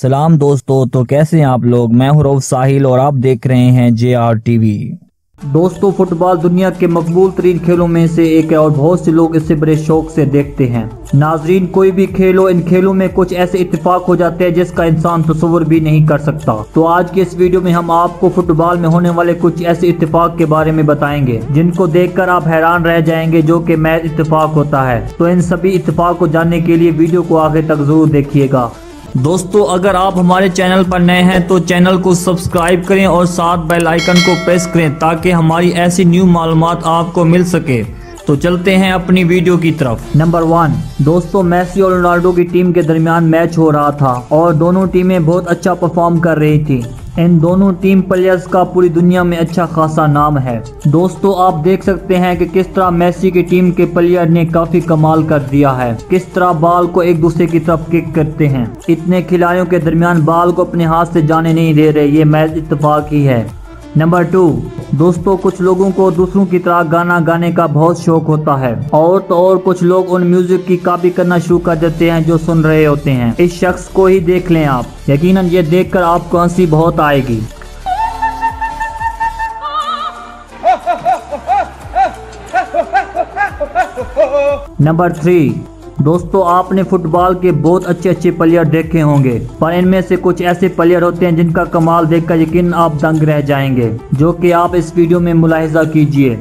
सलाम दोस्तों, तो कैसे हैं आप लोग। मैं हूं रऊफ साहिल और आप देख रहे हैं JR TV। दोस्तों, फुटबॉल दुनिया के मकबूल तरीन खेलों में से एक है और बहुत से लोग इसे बड़े शौक से देखते हैं। नाजरीन, कोई भी खेल हो, इन खेलों में कुछ ऐसे इत्तेफाक हो जाते हैं जिसका इंसान तस्वुर भी नहीं कर सकता। तो आज की इस वीडियो में हम आपको फुटबॉल में होने वाले कुछ ऐसे इत्तेफाक के बारे में बताएंगे जिनको देखकर आप हैरान रह जाएंगे, जो कि महज इत्तेफाक होता है। तो इन सभी इत्तेफाक को जानने के लिए वीडियो को आगे तक जरूर देखिएगा। दोस्तों, अगर आप हमारे चैनल पर नए हैं तो चैनल को सब्सक्राइब करें और साथ बेल आइकन को प्रेस करें ताकि हमारी ऐसी न्यू मालूमात आपको मिल सके। तो चलते हैं अपनी वीडियो की तरफ। नंबर 1, दोस्तों, मेसी और रोनाल्डो की टीम के दरमियान मैच हो रहा था और दोनों टीमें बहुत अच्छा परफॉर्म कर रही थी। इन दोनों टीम प्लेयर्स का पूरी दुनिया में अच्छा खासा नाम है। दोस्तों, आप देख सकते हैं कि किस तरह मेसी की टीम के प्लेयर ने काफी कमाल कर दिया है, किस तरह बॉल को एक दूसरे की तरफ किक करते हैं। इतने खिलाड़ियों के दरमियान बॉल को अपने हाथ से जाने नहीं दे रहे, ये मैच इत्तेफाक ही है। नंबर 2, दोस्तों, कुछ लोगों को दूसरों की तरह गाना गाने का बहुत शौक होता है और तो और कुछ लोग उन म्यूजिक की कॉपी करना शुरू कर देते हैं जो सुन रहे होते हैं। इस शख्स को ही देख लें आप, यकीनन ये देखकर आपको हंसी बहुत आएगी। नंबर 3, दोस्तों, आपने फुटबॉल के बहुत अच्छे प्लेयर देखे होंगे, पर इनमें से कुछ ऐसे प्लेयर होते हैं जिनका कमाल देखकर यकीन आप दंग रह जाएंगे, जो कि आप इस वीडियो में मुलाहिजा कीजिए।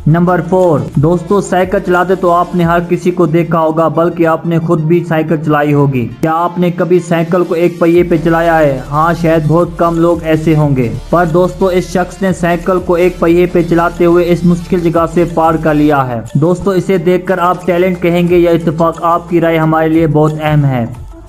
नंबर 4, दोस्तों, साइकिल चलाते तो आपने हर किसी को देखा होगा, बल्कि आपने खुद भी साइकिल चलाई होगी। क्या आपने कभी साइकिल को एक पहिए पे चलाया है? हाँ, शायद बहुत कम लोग ऐसे होंगे, पर दोस्तों, इस शख्स ने साइकिल को एक पहिए पे चलाते हुए इस मुश्किल जगह से पार कर लिया है। दोस्तों, इसे देखकर आप टैलेंट कहेंगे या इत्तेफाक, आपकी राय हमारे लिए बहुत अहम है।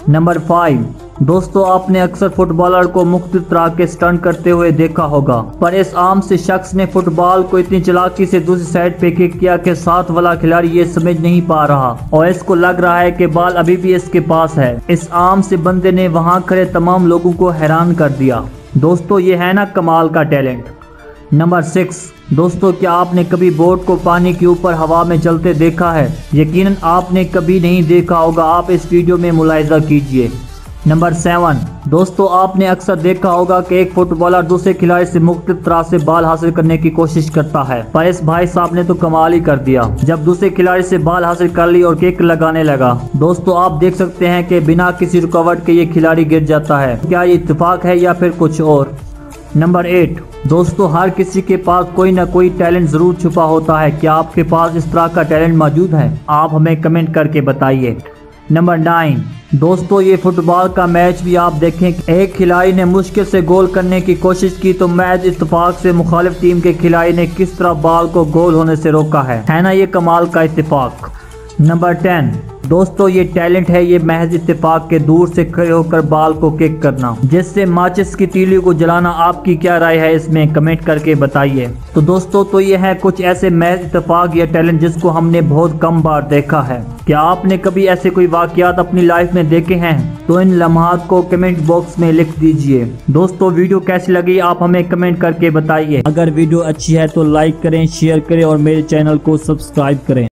नंबर 5, दोस्तों, आपने अक्सर फुटबॉलर को मुख्तलिफ तरह के स्टंट करते हुए देखा होगा, पर इस आम से शख्स ने फुटबॉल को इतनी चालाकी से दूसरी साइड पे किक किया कि साथ वाला खिलाड़ी ये समझ नहीं पा रहा और इसको लग रहा है कि बॉल अभी भी इसके पास है। इस आम से बंदे ने वहां खड़े तमाम लोगों को हैरान कर दिया। दोस्तों, ये है ना कमाल का टैलेंट। नंबर 6, दोस्तों, क्या आपने कभी बोट को पानी के ऊपर हवा में चलते देखा है? यकीनन आपने कभी नहीं देखा होगा, आप इस वीडियो में मुलाहिजा कीजिए। नंबर 7, दोस्तों, आपने अक्सर देखा होगा कि एक फुटबॉलर दूसरे खिलाड़ी से मुख्तलिफ तरह से बॉल हासिल करने की कोशिश करता है, पर इस भाई साहब ने तो कमाल ही कर दिया जब दूसरे खिलाड़ी से बॉल हासिल कर ली और किक लगाने लगा। दोस्तों, आप देख सकते हैं कि बिना किसी रुकावट के ये खिलाड़ी गिर जाता है। क्या ये इत्तेफाक है या फिर कुछ और? नंबर 8, दोस्तों, हर किसी के पास कोई ना कोई टैलेंट जरूर छुपा होता है। क्या आपके पास इस तरह का टैलेंट मौजूद है? आप हमें कमेंट करके बताइए। नंबर 9, दोस्तों, ये फुटबॉल का मैच भी आप देखें, एक खिलाड़ी ने मुश्किल से गोल करने की कोशिश की तो मैच इत्तेफाक से मुखालिफ टीम के खिलाड़ी ने किस तरह बॉल को गोल होने से रोका है ना ये कमाल का इत्तेफाक। नंबर 10, दोस्तों, ये टैलेंट है, ये महज इत्तेफाक के दूर से खड़े होकर बॉल को किक करना, जिससे माचिस की तीली को जलाना। आपकी क्या राय है इसमें? कमेंट करके बताइए। तो दोस्तों, तो ये है कुछ ऐसे महज इत्तेफाक या टैलेंट जिसको हमने बहुत कम बार देखा है। क्या आपने कभी ऐसे कोई वाकयात अपनी लाइफ में देखे हैं? तो इन लम्हात को कमेंट बॉक्स में लिख दीजिए। दोस्तों, वीडियो कैसी लगी आप हमें कमेंट करके बताइए। अगर वीडियो अच्छी है तो लाइक करें, शेयर करें और मेरे चैनल को सब्सक्राइब करें।